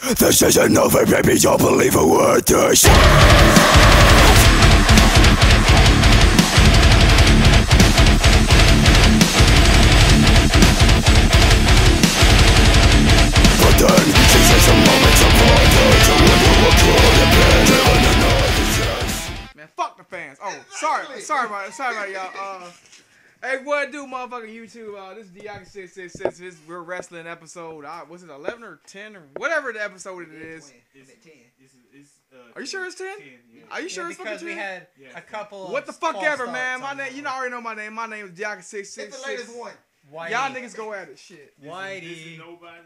This isn't nothing, baby, don't believe a word this. But then, she takes a moment to ponder to wonder what could have been given another chance. Man, fuck the fans. Oh, sorry about y'all. Hey, what do, motherfucking YouTube? This is Diaki666. We're wrestling episode. Was it 11 or 10 or whatever the episode it is? It's 10. Are you sure it's 10? 10, yeah. Are you sure it's fucking 10? Because we had a couple. What the fuck ever, man. My name, you already know my name. My name is Diaki666. It's the latest one. Whitey. Y'all niggas go at it, shit. Whitey. This is nobody.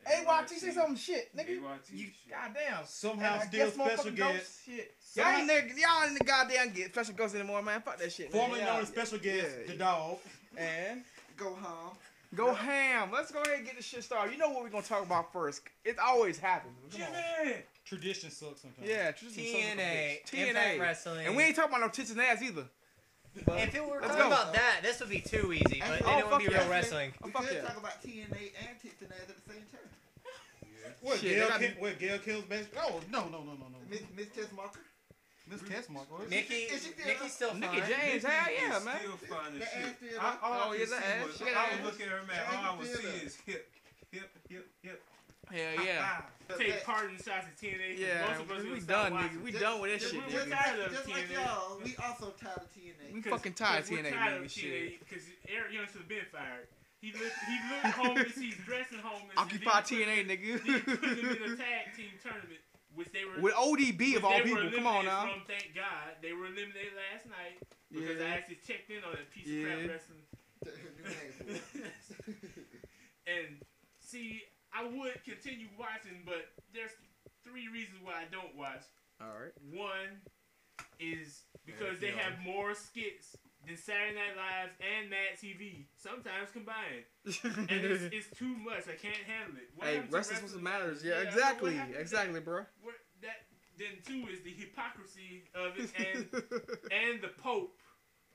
Hey, YT, say something shit, nigga. You, Goddamn. Somehow still special guest. Shit. Y'all ain't in the goddamn get special ghost anymore, man. Fuck that shit. Formerly known as special guest, the dog. And Go home. go ham. Let's go ahead and get this shit started. You know what we're gonna talk about first? It always happens. Come on. Tradition sucks sometimes. Yeah, TNA, TNA Impact Wrestling. And we ain't talking about no tits and ass either. But If it were let's talking go. about that, this would be too easy. But Oh, then it would fuck be yeah. real wrestling. We fuck could yeah. talk about TNA and tits and ass at the same time. What, Shit, Gail, they got- what, Gail kills best? Oh, no. Miss Tessmarker? Miss Tessmark, what? Nikki's still fine. Nikki James, hell yeah, man. Still fine The as ass shit. still All up. I Oh, can yeah, that see ass. was, She got I ass. was looking at her, man. She All I was still seeing up. is hip. Hell yeah. Take part in shots at TNA. Yeah, Most of us we will done, stop nigga. We watching. done with this Just- shit, we're nigga. tired of Just like TNA. y'all, we also tired of TNA. We fucking tired of We're TNA, tired nigga, of shit. because Eric Young should have been fired. He looked homeless. He's dressing homeless. Occupy TNA, He nigga. put him in a tag team tournament, which they were With ODB of all which they were people, come on eliminated now. From, thank God, they were eliminated last night because Yeah. I actually checked in on that piece of Yeah. crap wrestling. And see, I would continue watching, but there's 3 reasons why I don't watch. Alright. One is because they have more skits than Saturday Night Live and Mad TV, sometimes combined. And it's too much. I can't handle it. What Hey, happened to wrestling's what wrestling? matters. Yeah, Yeah, I know what exactly. happened to Exactly, that. bro. Then 2 is the hypocrisy of it and the Pope.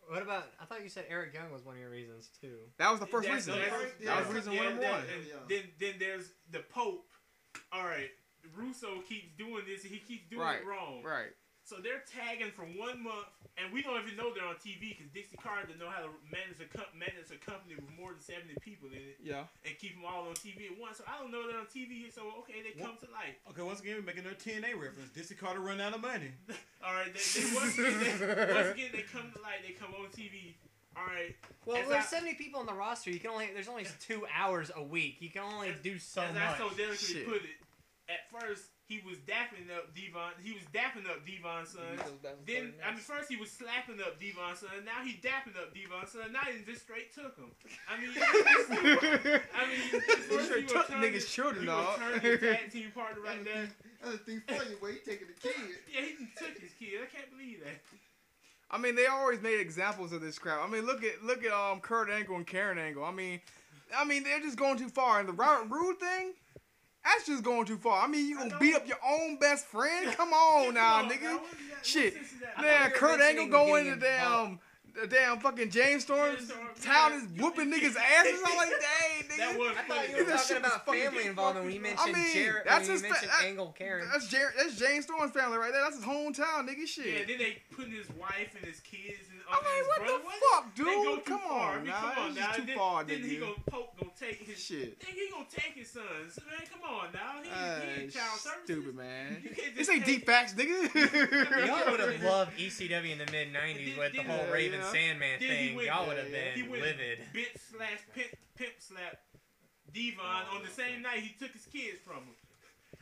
What about? I thought you said Eric Young was one of your reasons too. That was the first That's- reason. that's- That was reason yeah, number that- one. and then there's the Pope. All right, Russo keeps doing this. He keeps doing Right, it wrong. Right. So they're tagging for 1 month, and we don't even know they're on TV because Dixie Carter doesn't know how to manage a company with more than 70 people in it Yeah. and keep them all on TV at once. So I don't know they're on TV. So okay, they come to light. Okay, once again, we're making their TNA reference. Dixie Carter run out of money. All right, once again they come to light. They come on TV. All right. Well, As there's I- 70 people on the roster. There's only 2 hours a week. You can only do so As much. I so delicately Shit. put it, at first he was dapping up Devon. He was dapping up Devon's son. Then first he was slapping up Devon's son. Now he dapping up Devon's son. Now he just straight took him. I mean, He straight took niggas' children, dog. Turn the tag team partner right there. That's the thing for you, where he taking the kid. Yeah, he took his kid. I can't believe that. I mean, they always made examples of this crap. I mean, look at Kurt Angle and Karen Angle. I mean, they're just going too far. And the Robert Roode thing, that's just going too far. I mean, you gonna beat up your own best friend? Come on now, nigga. Shit. Man, Kurt Angle going to the damn fucking James Storm's town is whooping niggas' asses. I'm like, dang, nigga. That was I thought funny. you were That shit talking was about fucking family involvement when you mentioned Jarrett. that's When you his mentioned that- Angle Karen. That's James Storm's family right there. That's his hometown, nigga. Shit. Yeah, then they putting his wife and his kids and I mean, his what brother. the fuck, They go dude? too Come far. on, I mean, now. come on That's now. just too Then- far, Then he nigga. gonna take his Shit. Then he gonna take his sons. Man, come on now. He ain't child services. Stupid, man. You can't This just ain't take- deep facts, nigga. Y'all would have loved ECW in the mid '90s with the whole Raven Sandman Then he thing. went- Y'all would have he been went livid. pimp slap Devon on the same night he took his kids from him.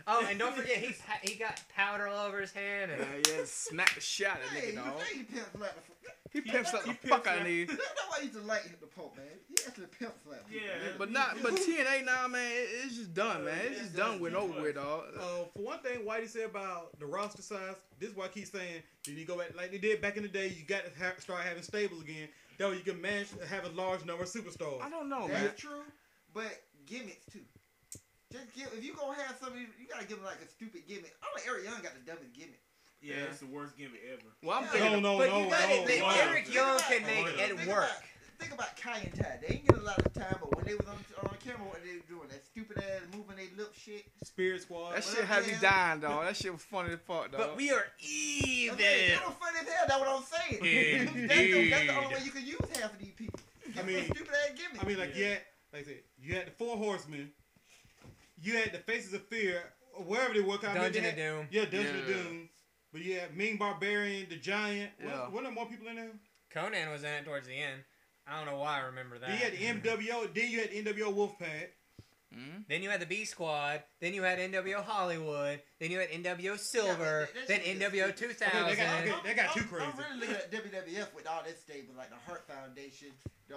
Oh, and don't forget he got powder all over his hand. And Yeah, smack the shit out of that Hey, nigga, you dog. say he pimp slap the He pimp slapped the he fuck pimp out of niggas. That's why I used to like the Pope, man. He actually pimp slap people. Yeah. But TNA now, man, it's just done, man. It's just done with, over with, dog. For one thing, Whitey said about the roster size, this is why I keep saying, you need to go back like they did back in the day. You got to start having stables again. That way you can manage to have a large number of superstars. I don't know, man. That's true, but gimmicks too. If you gonna have somebody, you gotta give them like a stupid gimmick. I like Eric Young got the dumbest gimmick. Yeah, it's the worst gimmick ever. Well, I'm Yeah. thinking. No, but you got it. no. Eric Young can make it work. Think about Kai and Ty. They ain't get a lot of time, but when they was on camera, what they were doing, that stupid ass moving their lips shit. Spirit Squad. That shit had me dying, dog. That shit was funny as fuck, dog. But we are even. That was funny as hell. That's what I'm saying. That's the only way you can use half of these people. I mean, stupid ass gimmicks. I mean, like you had, like I said, you had the Four Horsemen. You had the Faces of Fear, or wherever they were. Dungeon of Doom. Yeah, Dungeon of Doom. But you had Mean Barbarian, the Giant. Yeah. Wasn't there more people in there? Conan was in it towards the end. I don't know why I remember that. Then you had the MWO. Then you had the NWO Wolfpack. Then you had the B Squad. Then you had NWO Hollywood. Then you had NWO Silver. that then shit NWO was 2000. They got too crazy. I'm really looking at WWF with all that stable, like the Hurt Foundation, the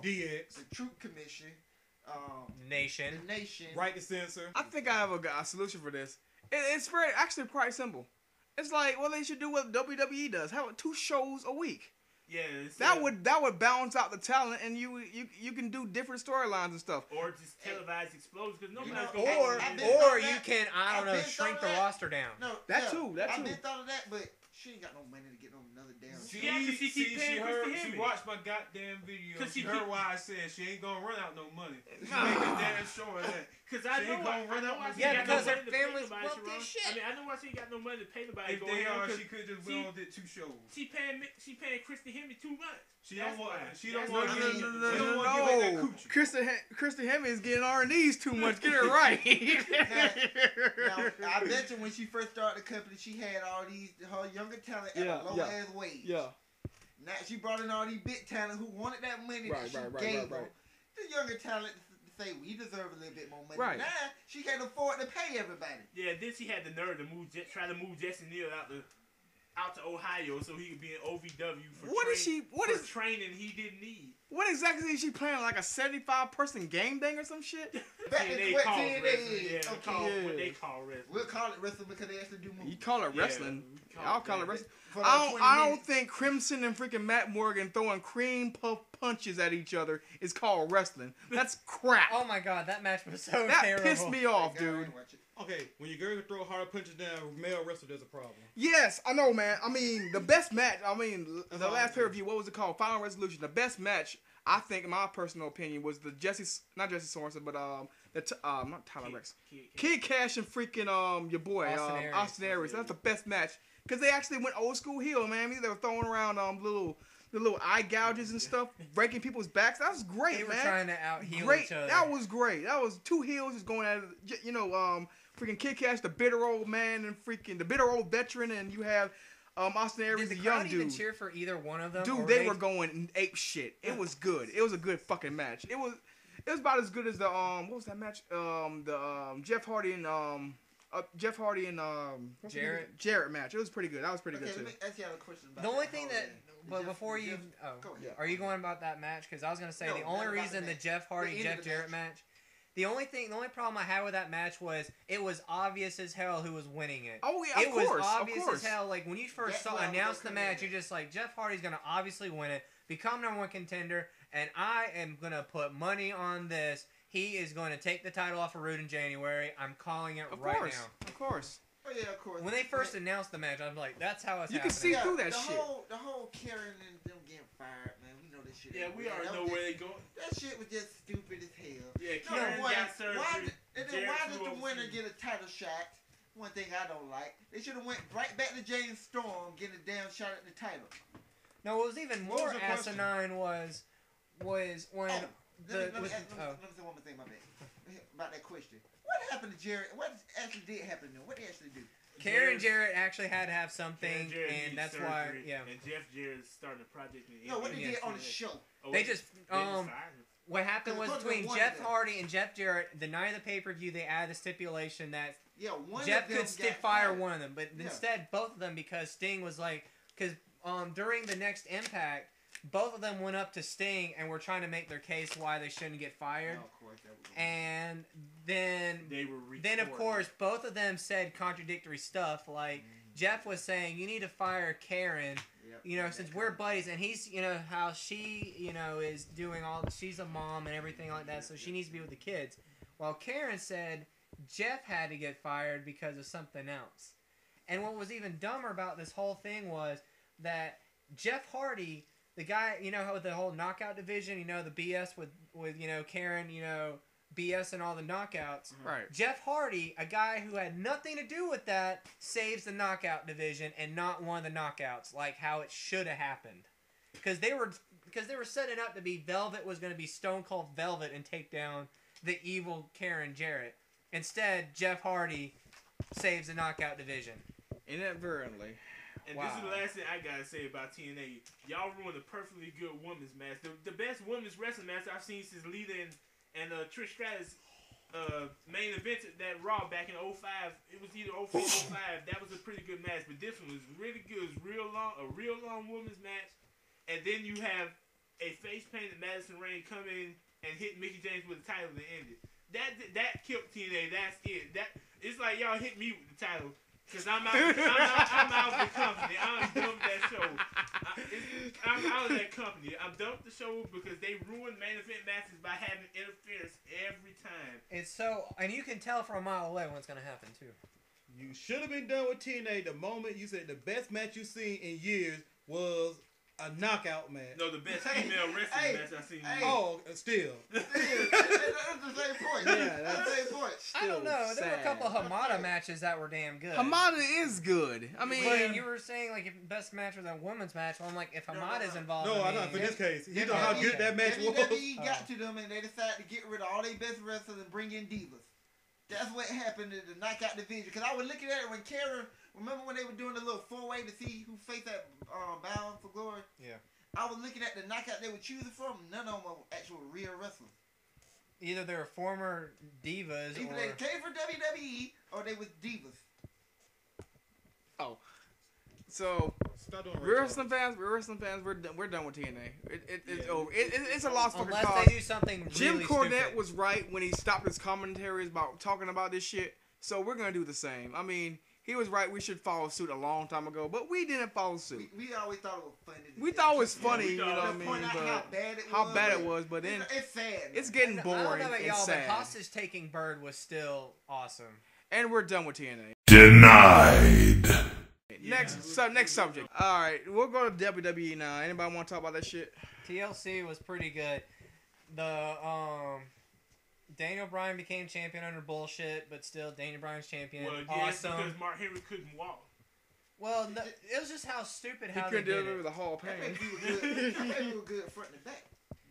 DX. the Troop Commission, Nation. the Nation. Right to Censor. I think I have a solution for this. It's very actually quite simple. It's like, well, they should do what WWE does. Have 2 shows a week. Yeah, That would balance out the talent, and you can do different storylines and stuff. or just televised explosions because nobody's know, gonna. Or I've been thought or that. you can, I don't I've know, been shrink thought the that. roster down. No, That too. I've been thought of that, but she ain't got no money to get on another damn. Yeah, 'cause she keep paying Christy She Hemme. watched my goddamn video. 'Cause She she heard keep- why I said she ain't gonna run out no money. She Nah. make a damn show of that. Cause I She know ain't gonna run out why no she Yeah, got because no her money to pay family's nobody, wealthy Sharon. as shit. I mean, I know why she ain't got no money to pay nobody. If going they on, are, 'cause she could just she- went on did 2 shows. She paying Christy Hemme too much. She don't want. That's She don't why. want. That's She why. don't want to give away that No, coochie. Kristen Hemme is getting R&D's too much. Get it right. Now, I bet you when she first started the company, she had all her younger talent at a low ass wage. Yeah. Now she brought in all these big talent who wanted that money that she gave them. The younger talent say we deserve a little bit more money. Right. Now she can't afford to pay everybody. Yeah, then she had the nerve to try to move Jesse Neal out to Ohio so he could be in OVW for training he didn't need. What exactly is she playing? Like a 75-person game thing or some shit? Back in TNA what calls TNA wrestling. is. Yeah, Okay. what they call wrestling. We'll call it wrestling because they actually do moves. You call it wrestling. Yeah, I'll call it wrestling. For like I 20 don't minutes. think Crimson and freaking Matt Morgan throwing cream puff punches at each other is called wrestling. That's crap. Oh my god, that match was so That terrible. pissed me off, That guy dude. ain't watch it. Okay, when your girl can throw hard punches down, male wrestler, there's a problem. Yes, I know, man. I mean, the best match. I mean, That's the all last I'm pay-per-view. What was it called? Final Resolution. The best match, I think, in my personal opinion, was the not Jesse Sorensen, but not Tyler Rex. Kid Cash and freaking your boy Austin Aries. That's the best match because they actually went old school heel, man. They were throwing around the little eye gouges and stuff, breaking people's backs. That was great, They were man. trying to out-heel Great. each other. That was great. That was 2 heels just going at it. Freaking Kid Cash, the bitter old man, and freaking the bitter old veteran, and you have Austin Aries, Did the the young crowd even dude. cheer for either one of them? Dude, or they were going ape shit. It was good. It was a good fucking match. It was about as good as the what was that match? Jeff Hardy and Jarrett match. It was pretty good. That was pretty Okay, good let too. me ask you a question about The only that thing whole that, thing. but Jeff- before you, Jeff- go ahead. are you going about that match? Because I was gonna say No, the only not about reason the the match. Jeff Hardy The end Jeff of the Jarrett match. The only problem I had with that match was it was obvious as hell who was winning it. Oh yeah, It of was course, obvious of course. as hell. Like when you first That's why I was announced the gonna come match, in. you're just like Jeff Hardy's gonna obviously win it, become #1 contender, and I am gonna put money on this. He is going to take the title off of Rude in January. I'm calling it Of right course, now. of course. Oh yeah, of course. When they first But- announced the match, I was like, "That's how it's You can happening." see through that the shit. The whole Karen and them getting fired, man. We know this shit. Yeah, ain't we real. already That know was where just- they going. That shit was just stupid as hell. Yeah, No, Karen why, got surgery. and then Jarrett why flew did the winner overseas. get a title shot? One thing I don't like. They should have went right back to James Storm getting a damn shot at the title. No, what was even What was more your question? asinine was when Let me say one more thing, my bad. About that question. What happened to Jared? What actually did happen to him? What did he actually do? Karen Jarrett actually had to have Karen something, Jarrett and needs that's surgery, why, yeah. And Jeff Jarrett's starting a project. No, what he Yeah, did on the show. They just fired him. what happened was Because between one Jeff of them- Hardy and Jeff Jarrett, the night of the pay-per-view, they added a stipulation that Yeah, one Jeff of them could still got fire fired. one of them, but Yeah. instead both of them, because Sting was like, because during the next Impact, both of them went up to Sting and were trying to make their case why they shouldn't get fired, Oh, of course, that was and then They were of course both of them said contradictory stuff. Like Jeff was saying, you need to fire Karen. Yep, You know, that since kind we're of- buddies, and he's, you know, how she, you know, is doing she's a mom and everything like that, so she needs to be with the kids. While Karen said Jeff had to get fired because of something else. And what was even dumber about this whole thing was that Jeff Hardy, the guy, you know, with the whole knockout division, you know, the BS with you know, Karen, you know, BS and all the knockouts. Right. Jeff Hardy, a guy who had nothing to do with that, saves the knockout division and not one of the knockouts, like how it should have happened. Because they were setting up to be Velvet was going to be Stone Cold Velvet and take down the evil Karen Jarrett. Instead, Jeff Hardy saves the knockout division. Inadvertently. And Wow. this is the last thing I gotta say about TNA. Y'all ruined a perfectly good women's match. The best women's wrestling match I've seen since Lita and Trish Stratus main evented that Raw back in 05. It was either 04 or 05. That was a pretty good match. But this one was really good. It was a real long women's match. And then you have a face painted Madison Rain come in and hit Mickey James with the title to end it. That killed TNA. That's it. It's like y'all hit me with the title. Because I'm out of the company. I'm done with that show. I'm out of that company. I'm done with the show because they ruin main event matches by having interference every time. It's so, and you can tell from a mile away when it's going to happen, too. You should have been done with TNA the moment you said the best match you've seen in years was a knockout match. No, the best female wrestling match I've seen. Oh, still. That's the same point. Yeah, that's the same point. I don't know. There were a sad. couple Hamada matches that were damn good. Hamada is good. I mean, But you were saying, like, if best match was a women's match, well, I'm like, if Hamada's involved, No, I I don't. For mean, this case, you know WWE how good that match was. WWE got to them and they decided to get rid of all their best wrestlers and bring in divas. That's what happened in the knockout division. Because I was looking at it when Karen, remember when they were doing the little 4-way to see who faced that Bound for Glory? Yeah. I was looking at the knockout they were choosing from. None of them were actual real wrestlers. Either they were former divas Either or... they came from WWE or they was divas. so Stop doing we're Ray wrestling fans. We're done with TNA. It's Yeah. over. It's a lost fucking Unless cause. they do something Jim really Cornette stupid. was right when he stopped his commentaries about talking about this shit. So we're gonna do the same. I mean, he was right. We should follow suit a long time ago, but we didn't follow suit. We always thought it was funny. We thought it was Yeah, funny, we you know thought- what I to mean? point out how But bad it was. how bad it was, but then It's sad. it's getting I don't boring know about and y'all, but sad. hostage taking Bird was still awesome. And we're done with TNA. Denied. Next subject. All right, we'll go to WWE now. Anybody want to talk about that shit? TLC was pretty good. The Daniel Bryan became champion under bullshit, but still Daniel Bryan's champion. Well, yes, awesome. because Mark Henry couldn't walk. Well, no, it was just how stupid He how they couldn't did deliver it. the Hall of That Pain. made people good. That made people good front and back.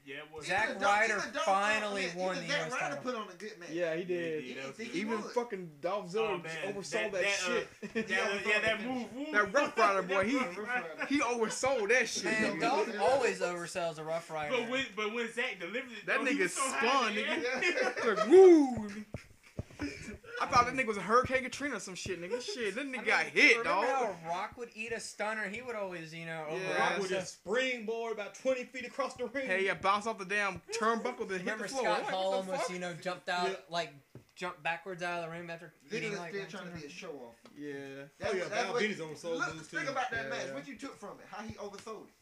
Yeah, it was. Zack Even Ryder Dolph- finally even won the Zack US Ryder title. put on a good match. Yeah, he did. Yeah, that was He good. Even would. fucking Dolph Oh, Ziggler man. oversold that shit. That move. That Rough Rider boy, he Rough Rider. he oversold that shit. Man, Dolph always oversells a Rough Rider. But when Zack delivered it, That though, he nigga was so high spun, in the nigga. air. Like, woo! I thought that nigga was a Hurricane Katrina or some shit, nigga. Shit, that nigga got hit, remember dog. how Rock would eat a stunner? He would always, Yeah. override Rock with a stuff. springboard about 20 feet across the ring. Hey, yeah, bounce off the damn turnbuckle to hit Remember the floor. Scott Like, what Hall the was, fuck? jumped out, Yeah. jumped backwards out of the ring after eating Ziggler's like still one trying to tuna. be a show off. Yeah. Oh, yeah, Val Venis oversold Look, moves, too. think about that Yeah, match. yeah. What you took from it? How he oversold it.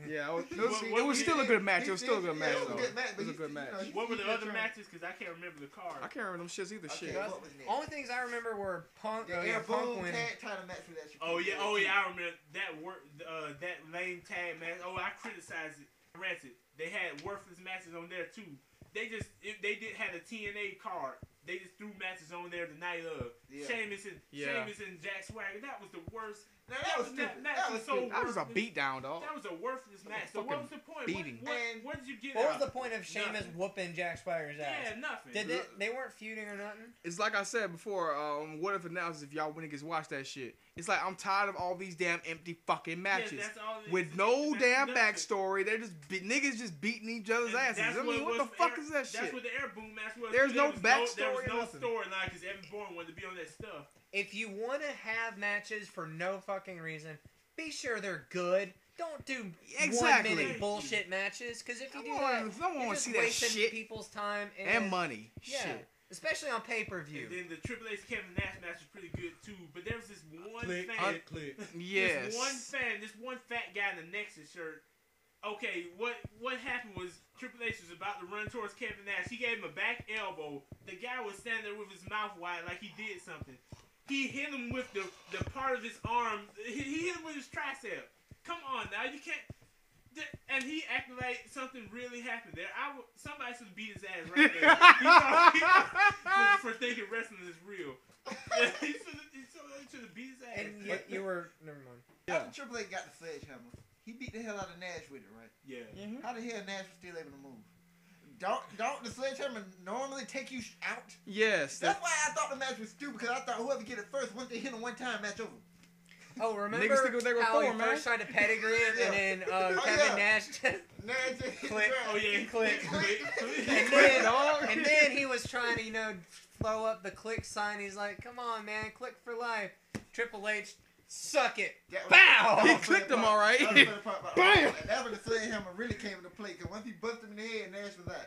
Yeah, it What- was still a good match. It was still a good Yeah, match, it was though. a good match, It but was a he- good you match. know, he- What were the he other trying- matches? Because I can't remember the card. I can't remember them shits either. Okay, Shit. what was next? Only things I remember were Punk, The Air Punk Boom winning. tag title match for that. Oh yeah, I remember that lame tag match. Oh, I criticized it. Granted, they had worthless matches on there too. They did have a TNA card. They just threw matches on there the night of. Yeah. Sheamus Yeah. and Jack Swagger. That was the worst. Now, that was stupid. match That was was so stupid. That was a worthless. beatdown, dog. That was a worthless match. So what was the point? beating. What did you get What out was the of it? point of Sheamus Nothing. whooping Jack Swagger's ass? Yeah, nothing. Did they weren't feuding or nothing? It's like I said before. What if announced if y'all wouldn't get to watch that shit? It's like I'm tired of all these damn empty fucking matches that's all it is. with no That's damn nothing. backstory. They're just niggas just beating each other's And asses. that's I mean, what was the for fuck Air- is that That's shit? what the Air Boom match was. There's too. no There was backstory, no nothing. storyline because Evan Bourne wanted to be on that stuff. If you want to have matches for no fucking reason, be sure they're good. Don't do Exactly. 1 minute bullshit matches, because if you do I that, don't you're want to just see that wasting shit people's time and money. Yeah, Shit. especially on pay-per-view. And then the Triple H Kevin Nash match was pretty good too. But there was this one Click, fan. click. Yes. This one fat guy in the Nexus shirt. Okay, what happened was Triple H was about to run towards Kevin Nash. He gave him a back elbow. The guy was standing there with his mouth wide like he did something. He hit him with the part of his arm. He hit him with his tricep. Come on now, you can't. And he acted like something really happened there. Somebody should beat his ass right there. For thinking wrestling is real. he should have beat his ass. And yet you were never mind. After Triple H got the sledgehammer, he beat the hell out of Nash with it, right? Yeah. How the hell Nash was still able to move? Don't the sledgehammer normally take you out? Yes. That's why I thought the match was stupid, because I thought whoever get it first, once they hit him one time, match over. Oh, remember Niggas think they were how he form, man. first tried to pedigree him Yeah. and then Oh, Kevin yeah. Nash just Nash just hit Click. the ground. Oh yeah, Click. click. and then he was trying to, throw up the click sign. He's like, come on, man, click for life. Triple H, suck it. That was- Bow! that He was the clicked funny him part. all right. That was the funny part about Bam! And that's when the sledgehammer really came into play, because once he busted him in the head, Nash was out.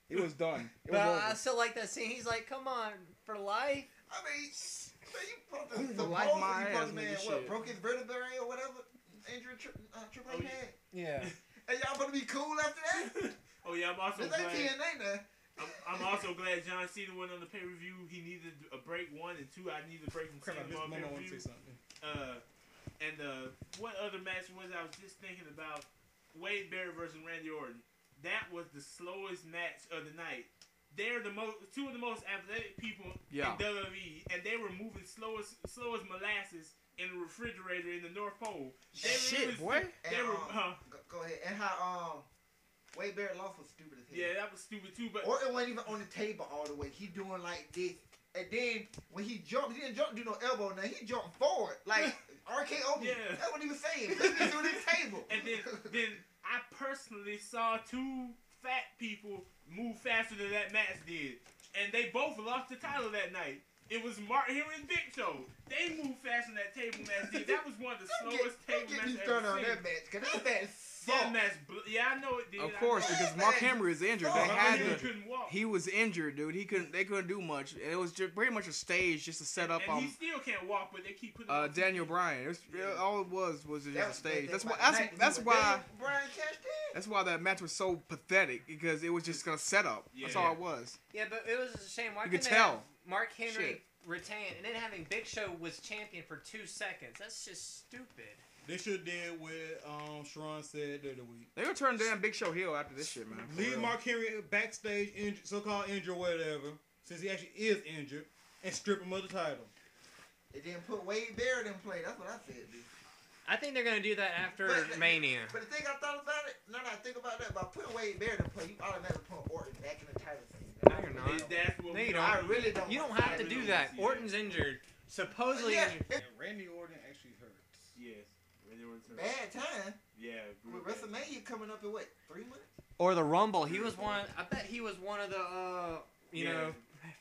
It was done. It But was I over. still like that scene. He's like, come on, for life. I mean, you supposed to, Ooh, like my ass, man, nigga, what, shit. broke his vertebrae or whatever injury Triple H had? Yeah. And y'all supposed to be cool after that? Oh yeah, I'm also This ain't glad. TNA now. I'm also glad John Cena went on the pay-per-view. He needed a break, 1 and 2. I needed a break from Crap, I Cena missed on Momo want to pay-per-view. say something. And what other match was I was just thinking about? Wade Barrett versus Randy Orton. That was the slowest match of the night. They're two of the most athletic people Yeah. in WWE, and they were moving slow as molasses in the refrigerator in the North Pole. Shit, boy. They And, were, go ahead. And how Wade Barrett lost was stupid as hell. yeah, that was stupid too. But Orton wasn't even on the table all the way. He doing like this. And then when he jumped, he didn't jump do no elbow now. He jumped forward. Like RKO. Yeah. That's what he was saying. He was doing the table. and then I personally saw 2 fat people move faster than that match did, and they both lost the title that night. It was Mark Henry and Big Show. They moved faster than that table match did. That was one of the slowest Don't table get me matches I've started ever on seen. that match. Because that match That sucked. match, yeah, I know it did. Of course, I know because it. Mark Henry is injured. They Oh, Mark had Henry to. couldn't walk. He was injured, dude. They couldn't do much. It was just pretty much a stage just to set up and he still can't walk, but they keep putting him on Daniel TV. Bryan. It was, all it was just That a was stage. the That's thing why. about the night That's when why. Daniel Bryan cashed in. That's why that match was so pathetic, because it was just gonna set up. That's Yeah. all it was. Yeah, but it was a shame. Why You could couldn't they have tell. Mark Henry Shit. retain, and then having Big Show was champion for 2 seconds? That's just stupid. They should have did what Sharon said the other week. They gonna turn damn Big Show heel after this shit, man. For Leave real. Mark Henry backstage, so-called injured, whatever, since he actually is injured, and strip him of the title. They didn't put Wade Barrett in play. That's what I said, dude. I think they're gonna do that after But- Mania. But the thing I thought about it, now that I think about that, by putting Wade Barrett in play, you automatically put Orton back in the title scene. No, you're not. That's what No, we you don't. don't. I really don't. You don't want have to that. do that. Orton's injured. Supposedly Yeah, injured. it- And Randy Orton actually hurts. Yes. Randy Orton's hurt. Bad time. Yeah. With WrestleMania coming up in what, 3 months? Or the Rumble. He was one. I bet he was one of the Yeah.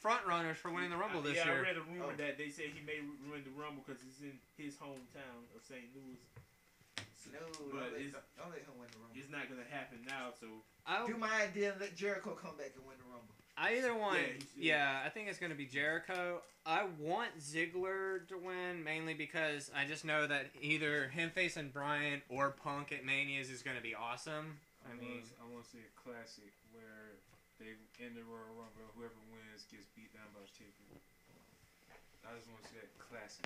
front runners for winning the Rumble this I year. read a rumor Oh. that they said he may ruin the Rumble because it's in his hometown of St. Louis. No, But don't let him win the Rumble. It's not gonna happen now, so Do my idea and let Jericho come back and win the Rumble. I either want. Yeah, he should. Yeah, I think it's gonna be Jericho. I want Ziggler to win mainly because I just know that either him facing Bryan or Punk at Mania's is gonna be awesome. I mean, I want to see a classic where they end the Royal Rumble, whoever wins gets beat down by Taker. I just want to see that classic.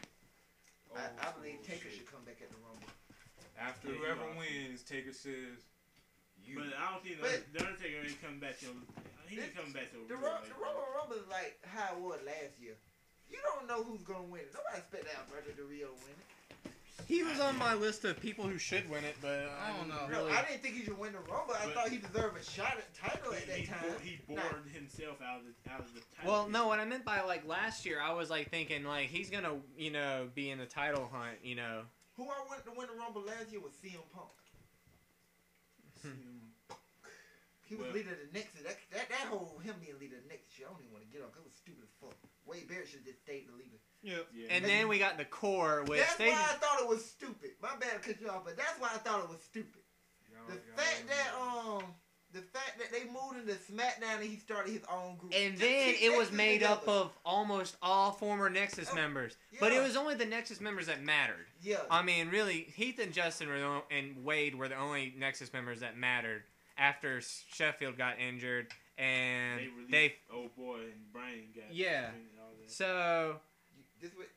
I Old believe school Taker shit. should come back at the Rumble. After Yeah, whoever he wins, Taker says, "You." but I don't think But- the Undertaker ain't coming back to. He ain't coming back to. The Royal Rumble is like how it was last year. You don't know who's gonna win it. Nobody expect Alberto Del Rio to win it. he was on my list of people who should win it, but I don't know. No, Really. I didn't think he should win the Rumble. I But- thought he deserved a shot at the title at that time. He bored himself out of the title. Well, no, what I meant by like last year, I was like thinking like he's gonna, be in the title hunt, Who I went to win the Rumble last year was CM Punk. He was Well- leader of the Nexus. That whole him being leader of the Nexus shit, I don't even want to get on. 'Cause it was stupid as fuck. Wade Barrett should have just stayed the leader. Yep. Yeah. And then we got the core, which That's they. why I thought it was stupid. My bad to cut you off, but that's why I thought it was stupid. The fact that they moved into SmackDown and he started his own group. And Just then keep it was Nexus made up together. of almost all former Nexus members. But it was only the Nexus members that mattered. Yeah. I mean, really, Heath and Justin and Wade were the only Nexus members that mattered after Sheffield got injured. And they released they. old boy and Brian got Yeah. and all that. So,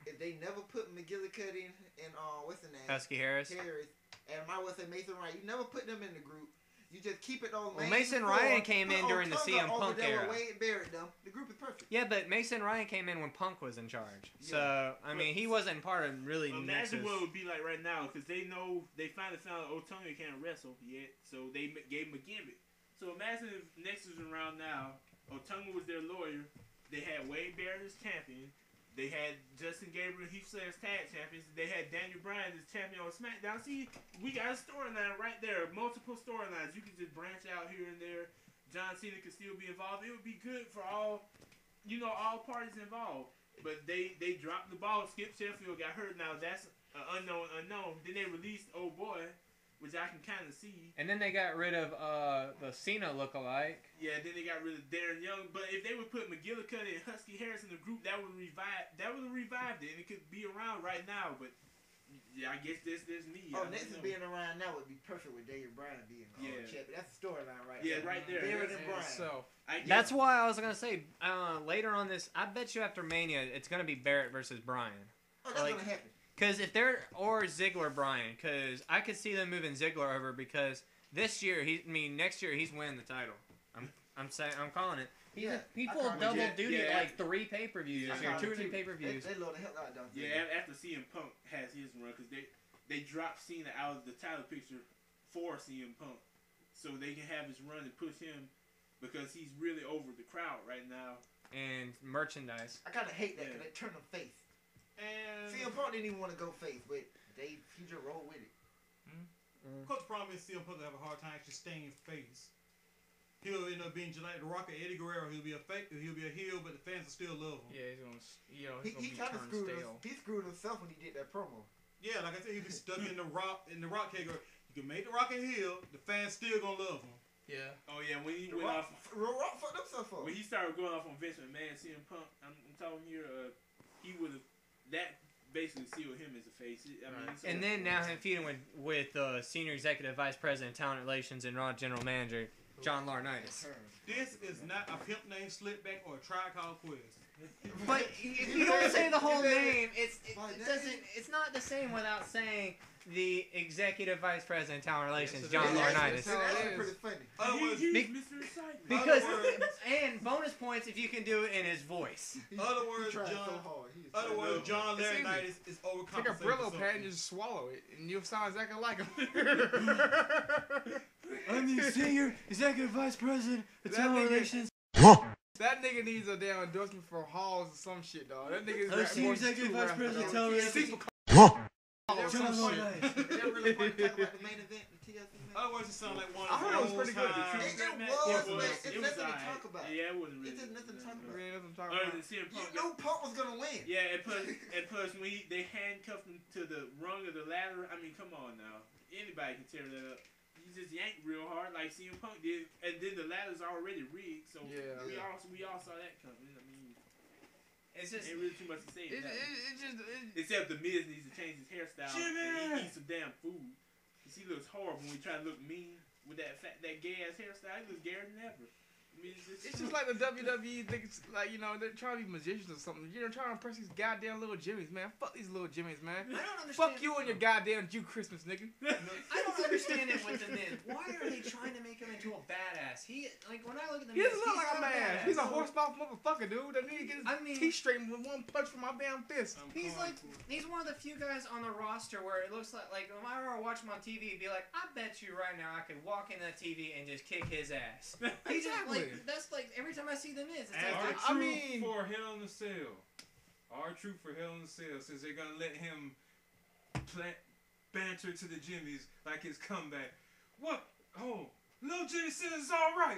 If they never put McGillicuddy and what's the name? Husky Harris. Harris, and I would say Mason Ryan. You never put them in the group. You just keep it on. Well, Mason Ryan came in during the CM Punk era. Wade buried them. The group is perfect. Yeah, but Mason Ryan came in when Punk was in charge. Yeah. So, I mean, he wasn't part of really Imagine Nexus. what it would be like right now, because they know they finally found Otunga can't wrestle yet, so they gave him a gimmick. So imagine if Nexus was around now, Otunga was their lawyer, they had Wade Barrett as champion, they had Justin Gabriel and Heath Slater as tag champions, they had Daniel Bryan as champion on SmackDown. See, we got a storyline right there, multiple storylines. You can just branch out here and there. John Cena could still be involved. It would be good for all parties involved. But they dropped the ball. Skip Sheffield got hurt. Now that's an unknown. Then they released Old Boy, which I can kind of see. And then they got rid of the Cena lookalike. Yeah, then they got rid of Darren Young. But if they would put McGillicuddy and Husky Harris in the group, that would have revived it, and it could be around right now. But yeah, I guess this me. Oh, Nexus being around now would be perfect with Daniel Bryan being champion. That's the storyline right there. Yeah, right there. Barrett and Bryan. So That's why I was going to say, later on this, I bet you after Mania, it's going to be Barrett versus Bryan. Oh, that's gonna happen. Because if they're, or Ziggler Bryan, because I could see them moving Ziggler over, because next year he's winning the title. I'm calling it. He pulled double duty at like 3 pay-per-views this year, 2 or 3 pay-per-views. They load the hell out of them. Yeah, after CM Punk has his run, because they dropped Cena out of the title picture for CM Punk, so they can have his run and push him, because he's really over the crowd right now. And merchandise. I kind of hate that because they turn him face. And CM Punk didn't even want to go face, but he just rolled with it. Of course, the problem is CM Punk will have a hard time actually staying face. He'll end up being just like The Rock or Eddie Guerrero. He'll be a heel, but the fans will still love him. yeah, he's gonna He kind of screwed himself when he did that promo. Yeah, like I said, he'll be stuck in the Rock category. You can make The Rock a heel, the fans still gonna love him. Yeah. oh yeah, when he The went Rock, off, Rock fucked himself up. when he started going off on Vince McMahon, CM Punk, I'm talking here, he would have that basically sealed him as a face. I mean, so And then now him feuding with Senior Executive Vice President, Talent Relations, and Raw General Manager, John Laurinaitis. This is not a pimp named Slipback or a Tribe Called Quest. But if you don't say the whole name, it's not the same without saying the Executive Vice President, Talent Relations, John Laurinaitis. That's actually pretty funny. Otherwise, he's Be- Mr. Excitement. Because Other words- and bonus points if you can do it in his voice. Other words, He tried John. so hard. He is Other so words, John It's easy. Laurinaitis is overcompensating. Take a Brillo for pad and something. just swallow it, and you'll sound exactly like him. I'm the Senior Executive Vice President of That Talent nigga- Relations. That nigga needs a damn endorsement for Halls or some shit, dog. That nigga is Oh, rap Senior more than Executive two Vice rappers, President, dog. Talent He's Relations. super They're John really Laurinaitis. want to talk about the main event, the TLC match. Other words, it sounds like one I of heard it was pretty good. old-time- It was, man. It's nothing to talk about. Yeah, it wasn't really. It's just nothing to talk about. Man, that's what I'm talking Other about. than CM You Punk. knew Punk was gonna win. Yeah, and plus when they handcuffed him to the rung of the ladder, I mean, come on now. Anybody can tear that up. You just yank real hard like CM Punk did, and then the ladder's already rigged, so Yeah. we all saw that coming. I mean, It's just ain't really too much to say. It about it. just Except the Miz needs to change his hairstyle Jimmy! and eat some damn food. Cause he looks horrible when he try to look mean with that gay ass hairstyle. He looks gayer than ever. I mean, It's just like the WWE thinks, like, you know, they're trying to be magicians or something. You know, trying to impress these goddamn little Jimmies, man. Fuck these little Jimmies, man. I don't understand. Fuck you and your goddamn Jew Christmas, nigga. I don't understand it with the Miz. Why are they trying to make him into a badass? He like when I look at the He Miz, doesn't look like a not man. badass. He's a horsemouth motherfucker, dude. That nigga get his I mean- teeth straightened with one punch from my damn fist. He's like he's one of the few guys on the roster where it looks like when I ever watch him on TV, it'd be like, I bet you right now I could walk in that TV and just kick his ass. He just Exactly. like that's like every time I see the Miz, it's And like our I truth mean- for Hell in a Cell. Our truth for Hell in a Cell, since they're gonna let him banter to the Jimmies like his comeback. What? Oh, little Jimmy says it's all right.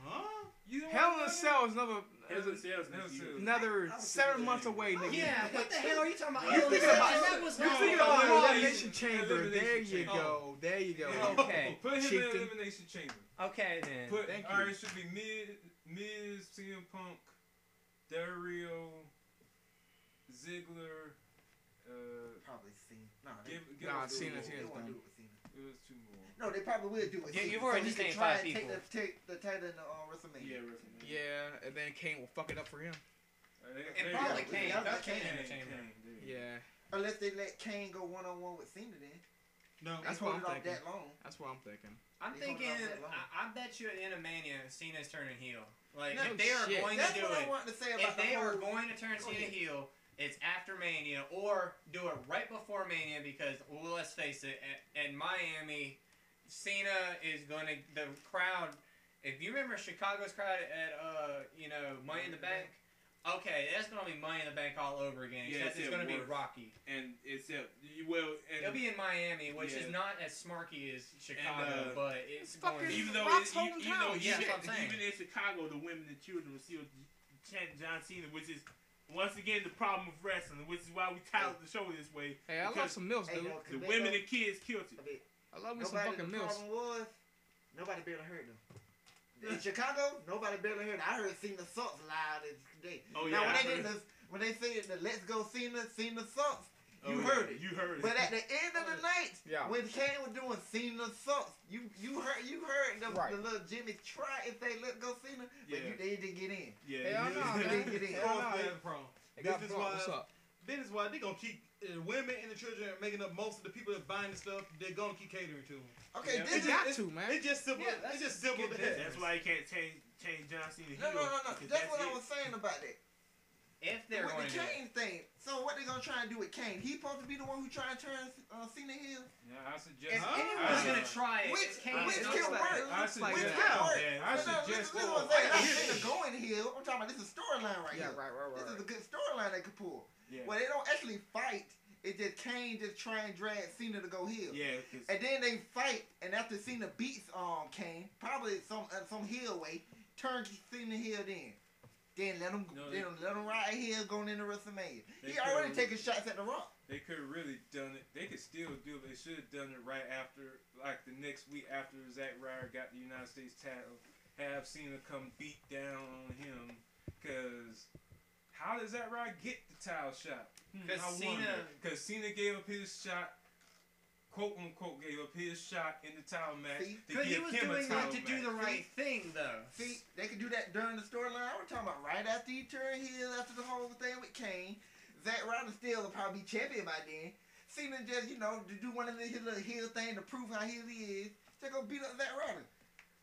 Huh? You don't Hell in want a that? Cell is another Hell in a Cell is Hell in a Cell. another 7 months away, nigga. yeah, what the hell are you talking about? You're Oh, thinking and about- that was You're not- thinking No, about Elimination Elimination Chamber. There you Chamber. go. There you go. Yeah. Okay. Put him in Chieftain. the Elimination Chamber. Okay then. Put, Thank all right, you. it should be Miz, CM Punk, Del Rio, Ziggler. Probably Cena. Nah, Cena's They here. won't do it with Cena. It was two more. No, they probably will do it. Yeah, Cena, you've already so he just can named try 5 and people. Take the title in WrestleMania. Yeah, WrestleMania. Yeah, and then Kane will fuck it up for him. And probably Kane. Yeah, That's Kane. Kane in the chamber. Yeah. Unless they let Kane go one-on-one with Cena then. No, That's They what put I'm it off thinking. that long. That's what I'm thinking. I'm They hold thinking, it off that long. I bet you at the end of Mania, Cena's turning heel. Like, No if they are shit. going That's to do what I it, wanted to say if about the they are whole... going to turn Go Cena ahead. heel, it's after Mania, or do it right before Mania, because, well, let's face it, at Miami, Cena is going to, the crowd, if you remember Chicago's crowd at, Money in the Bank, okay, that's going to be Money in the Bank all over again, Yeah, except it's except going to be worse. Rocky. And It'll be in Miami, which Yeah. is not as smarky as Chicago, And, but it's fuck going is- to even though Rock's even though hometown, yeah, even, that's what I'm saying. even in Chicago, the women and children will still chant John Cena, which is once again the problem with wrestling, which is why we titled the show this way. Hey, I love because some milfs, Hey, dude. yo, the Quebec, women though, and kids killed it. I mean, I love me some nobody, fucking the milfs. problem was, nobody barely heard them. In Chicago, nobody barely heard. I heard Cena sucks loud as day. Oh Now yeah, when I they heard did it. when they said the Let's Go Cena sucks, Oh, you yeah, heard it. You heard it. But at the end of the night, Yeah. when Kane was doing Cena sucks, you heard the, Right. the little Jimmy try and say Let's Go Cena, but Yeah. they didn't get in. yeah, Hell no, They man. didn't get in. Hell no. that's the problem. They got Business blocked. What's wise, up? business wise, they gonna keep women and the children making up most of the people that buying the stuff. They're gonna keep catering to them. Okay, Yeah. this They is got to, man. It's just simple. Yeah, that's it's just simple. good To business. That's why you can't change John Cena heel. no. because That's what I it. was saying about that. if they're With going the to do it. Kane thing. So what they gonna try and do with Kane? He supposed to be the one who trying to turn Cena heel? Yeah, I suggest. If Huh? anyone's I- going to try it, Which- it's Kane. which It's can not work? like- I looks like suggest. Which can work. Yeah, I No, suggest. listen to what I'm saying. Not Yeah. Cena going heel. I'm talking about this is a storyline right Yeah, here. right. This is a good storyline they could pull. Yeah. Where they don't actually fight. It's just Kane just try and drag Cena to go heel. Yeah, 'cause- And then they fight, and after Cena beats Kane, probably some heel way, turn Cena heel then let him No, let him ride heel going into WrestleMania. They He already could've- taking shots at the Rock. they could have really done it. They could still do it. They should have done it right after, like the next week after Zack Ryder got the United States title. Have Cena come beat down on him. Because how does Zack Ryder get the title shot? 'Cause Cena- Because Cena gave up his shot. Quote unquote gave up his shot in the title match See? to Because he give was him a doing title it to do match. the right thing, though. See, they could do that during the storyline. I was talking about right after he turned heel after the whole thing with Kane. Zack Ryder still will probably be champion by then. Cena just, to do one of his little heel thing to prove how heel he is. Just go beat up Zack Ryder.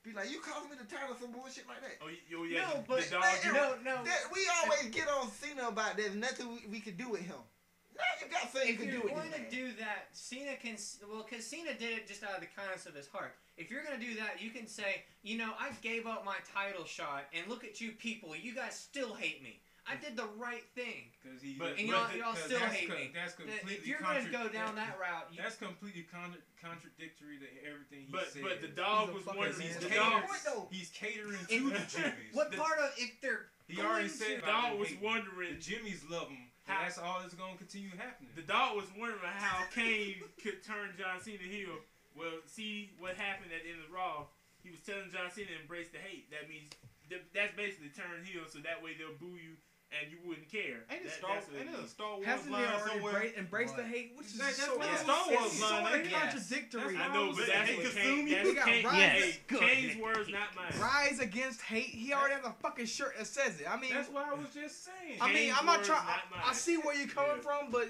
Be like, you calling me the title, some bullshit like that. Oh, yeah. No, the but dog. no. We always get on Cena about there's nothing we could do with him. Now you got something you If can you're do with going this to man. do that, Cena can, because Cena did it just out of the kindness of his heart. If you're going to do that, you can say, I gave up my title shot, and look at you people, you guys still hate me. I did the right thing. But And y'all still hate me. That's completely If you're going to go down that route, That's completely contradictory to everything he But said. the dog He's a was fucking wondering. man. The He's dog, catering, he's catering to In- the Jimmies. what The- part of, if they're He already going said to- the dog about was them hating. wondering. The Jimmies love him. How- And that's all that's going to continue happening. The dog was wondering how Kane could turn John Cena heel. Well, see what happened at the end of Raw. He was telling John Cena to embrace the hate. That means that's basically turn heel, so that way they'll boo you and you wouldn't care. Ain't it That- Star, that's what it ain't it a means. Star Wars Hasn't he line already somewhere? embraced the hate? Which is That's so what the it's Star Wars it's line, sort of ain't it? contradictory. I know, but that's Hey, what consume Kane. you. That's We got Kane. Rise. Hey, Good. Kane's words, not mine. Rise against hate. He already has a fucking shirt that says it. I mean, That's what I was just saying. Kane's I'm not words, trying. not mine. I see where you're coming Yeah. from, but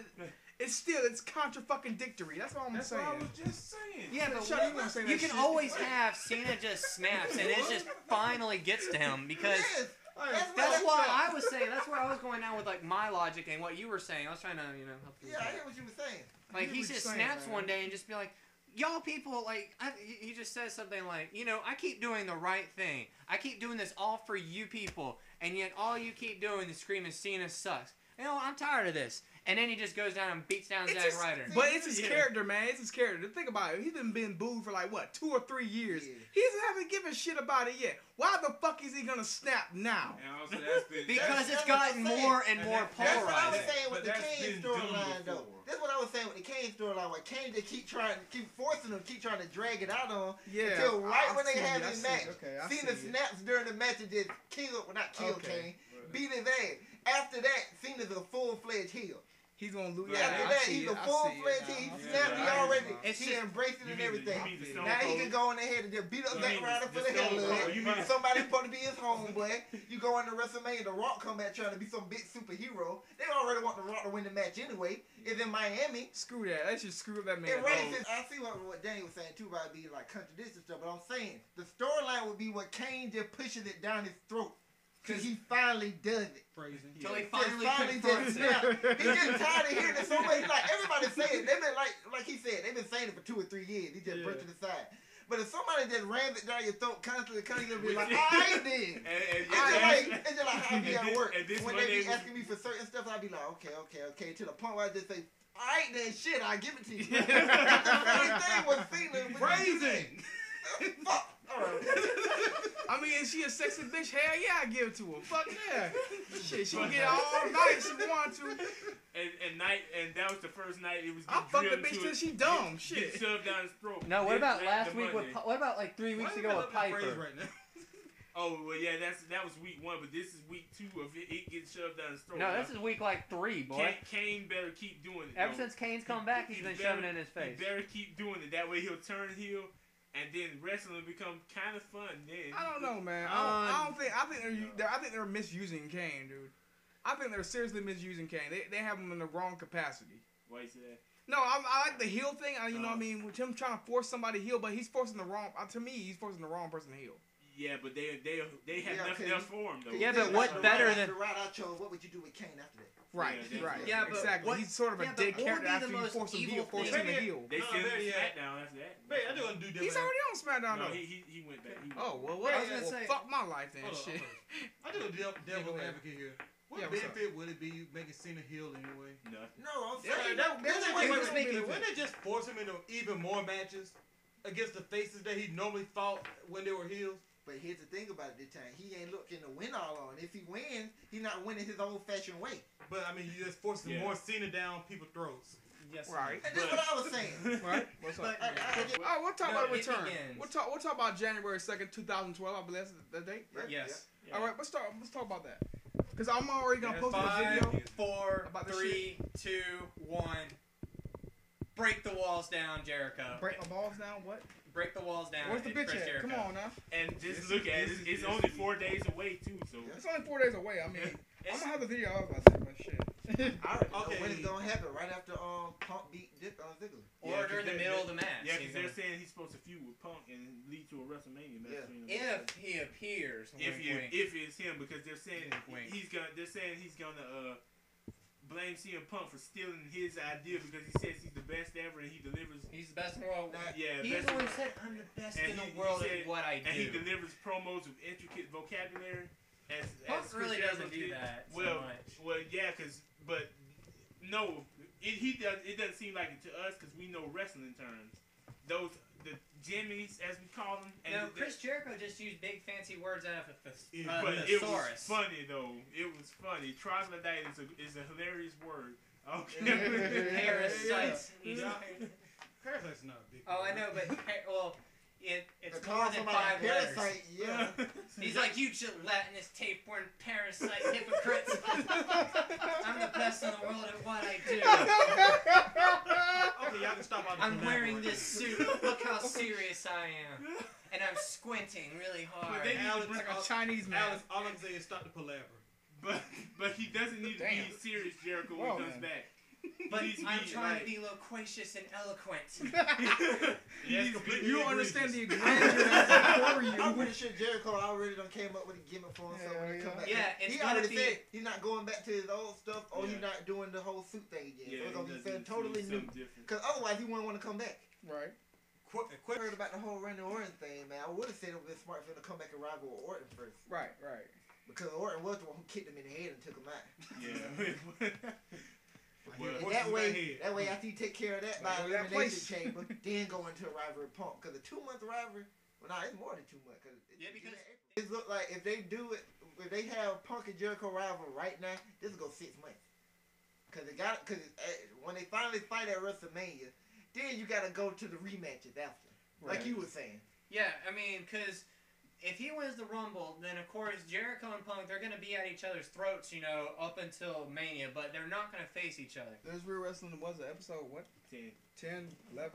it's contra fucking dictory. That's all I'm That's saying. what I was just saying. Yeah, but Shut up, you wanna say you that can shit. always have Cena just snaps, and it just finally gets to him because Yes. that's why I was saying. That's where I was going down with like my logic and what you were saying. I was trying to help you. Yeah, I hear what you were saying. Like hear he what just you're saying, snaps man. one day and just be like, y'all people, like he just says something like, I keep doing the right thing. I keep doing this all for you people, and yet all you keep doing is screaming Cena sucks. I'm tired of this. And then he just goes down and beats down It's Zack just- Ryder. But it's his Yeah. character, man. It's his character. Think about it. He's been booed for like what, 2 or 3 years. Yeah. He hasn't given shit about it yet. Why the fuck is he gonna snap now? And also that's been Because it's That's what gotten I'm saying. more and And more that's That's what I was polarizing. saying with But the that's Kane been done storyline, though. before. That's what I was saying with the Kane storyline. Where Kane just keep forcing him, keep trying to drag it out on him. Yeah. Until right I when they see have you. I his see match, you. Okay, I Cena see you. snaps during the match and just not kill Okay. Kane, beat his ass. After that, Cena's a full-fledged heel. He's gonna lose. After Yeah, I that, see he's it. a I full see it fledged. now. He Yeah, snapped. He I already. see it. It's He just- embraced it You and mean everything. the Stone Now he Cold? can go on ahead and just beat up You Zack mean Ryder the for the hell Stone of Cold? it. You mean- Somebody's supposed to be his homeboy. You go into WrestleMania, The Rock come back trying to be some big superhero. They already want The Rock to win the match anyway. It's in Miami. Screw that. Let's just screw up that man. It racist. I see what Danny was saying too about it being like contradiction stuff, but I'm saying the storyline would be what Kane just pushes it down his throat. Cause he finally does it. Phrasing. Till he Just finally confronts just it. snap. He's getting tired of hearing it so much. Like everybody saying it. They've been like he said, they've been saying it for 2 or 3 years. He just brushed it aside. But if somebody just rams it down your throat constantly, you'll be like, I did. It's just like how I be at work. When they be asking me for certain stuff, I'll be like, okay. To the point where I just say, alright then, shit, I'll give it to you. The same thing was Cena. Phrasing. Fuck. Alright. I mean, is she a sexy bitch? Hell yeah, I give it to her. Fuck yeah. Shit, she can get all night if she want to. And that was the first night it was. I fuck the bitch till she dumb. Get Shit. shoved down his throat. No, what about Then last the week with? Monday. What about like 3 weeks ago with Piper? Right now. Oh well, yeah, that was week 1, but this is week 2 of it getting shoved down his throat. No, this is week like 3, boy. Kane better keep doing it. Ever though. since Kane's come back, he's been shoving it in his face. He better keep doing it. That way he'll turn heel, and then wrestling will become kind of fun. Then I don't know, man. I think they're misusing Kane, dude. I think they're seriously misusing Kane. They have him in the wrong capacity. Why you say that? No, I like the heel thing. You know what I mean? With him trying to force somebody to heel, but he's forcing the wrong. To me, he's forcing the wrong person to heel. Yeah, but they have Yeah, nothing else for him though. Yeah, but what better than? The route I chose, what would you do with Kane after that? Right, Yeah, right. yeah, but exactly. what- He's sort of a yeah, but dead what would character be after the you most force him evil heel, force thing? him to heel. They No, sent him there to he is. SmackDown after that. Man, I just want to do He's different. already on SmackDown No, though. he went back. Oh well, Yeah, I was gonna say- fuck my life then. Hold on, Shit. hold on. I do a devil ahead. advocate here. What Yeah, what's up? benefit would it be you making Cena heel anyway? Nothing. No, I'm Yeah, saying that- there's a that- way that- to that- make that- it. Wouldn't they just force him into even more matches against the faces that he normally fought when they were heels? But here's the thing about it this time. He ain't looking to win all on. If he wins, he's not winning his old-fashioned way. But I mean, you just forcing Yeah. more Cena down people's throats. Yes. Right. And that's But- what I was saying. Right. What's up? But- Oh, we'll talk No, about it return. begins. We'll talk about January 2nd, 2012. I believe that's the date. Right? Yes. Yeah. All right. Let's talk about that. Because I'm already gonna Yeah, post a 5, video. 4, About this 3, 2, 1. Break the walls down, Jericho. Break my balls down. What? Break the walls down. Where's the and bitch Chris at? Jericho. Come on now. And just This look is- at this it. is- It's this only is- 4 days away too. So It's only 4 days away. I mean, I'm It's- gonna have the video. I was about to say, but shit. I already know Okay. when it's gonna happen. Right after Punk beat Ziggler. Or Yeah, 'cause during the they- middle of the match. yeah, he's because they're gonna- saying he's supposed to feud with Punk and lead to a WrestleMania match. Yeah. between them. If he appears. if wink, you wink. if it's him, because they're saying Wink, wink. they're saying he's gonna blame CM Punk for stealing his idea because he says he's the best ever and he delivers. He's the best in the world. Yeah, He's best- the one who said, I'm the best and in the he world said- at what I do. and he delivers promos with intricate vocabulary. Punk Chris really Jericho doesn't do did. that so Well, much. well, yeah, but no, it doesn't seem like it to us because we know wrestling terms. The jimmies, as we call them. And No, Chris Jericho just used big fancy words out of a but it was thesaurus. funny though. It was funny. Troglodyte is a hilarious word. Okay. Parasites. Yeah. Parasite's not a big. Oh, I know, but it's To more call than somebody 5 a letters. parasite, yeah. He's like, you gelatinous tapeworm parasite hypocrites. I'm the best in the world at what I do. Okay, y'all can stop all the I'm wearing collaboration. this suit. Look how serious I am. And I'm squinting really hard. they- Alex, Like a Chinese man. Alex, all I'm saying is stop the palaver. But he doesn't need to Damn. be serious, Jericho, when Well, he comes man. back. But He needs to I'm be, trying like- to be loquacious and eloquent. He needs to be- You don't understand the grandeur that's before I'm you. pretty sure Jericho already done came up with a gimmick for him. So when he Yeah, come back, yeah, it's he gonna already be- said he's not going back to his old stuff, or he's Yeah. not doing the whole suit thing again. Yeah, so it's gonna he be does something totally new. something different. Because otherwise, he wouldn't want to come back. Right. I heard about the whole Randy Orton thing, man. I would have said it would have been smart for him to come back and rival with Orton first, Right. Right. because Orton was the one who kicked him in the head and took him out. Yeah. Well, And horses that got way, head. after you take care of that by Right, that elimination place. chamber, then go into a rivalry pump. Because a 2-month rivalry, well, nah, it's more than 2 months. Yeah, because- it look like if they do it, if they have Punk and Jericho rival right now, this will go 6 months. Because when they finally fight at WrestleMania, then you got to go to the rematches after, like Right. you were saying. Yeah, I mean, because if he wins the Rumble, then of course Jericho and Punk, they're gonna be at each other's throats, up until Mania, but they're not gonna face each other. There's Real Wrestling. Was it episode what? 10. 10, 11,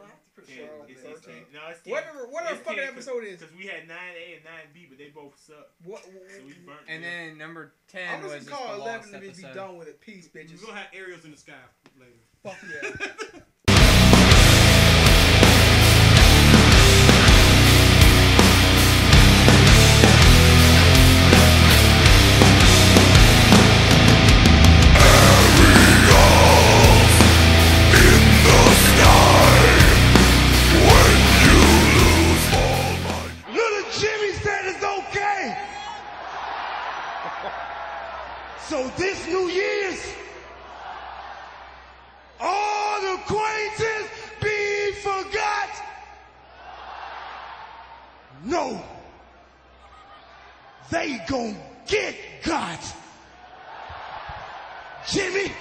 10. 12, It's 13. 10. No, it's 10. Whatever It's fucking 10 episode is. Because we had 9A and 9B, but they both suck. What? So we burnt And them. then number 10 I'm was just just gonna the call lost 11 and be episode. done with it. Peace, bitches. We're gonna have aerials in the sky later. Fuck yeah. Little Jimmy said it's okay. So this New Year's, all the acquaintances be forgot. No, they gon' get got. Jimmy,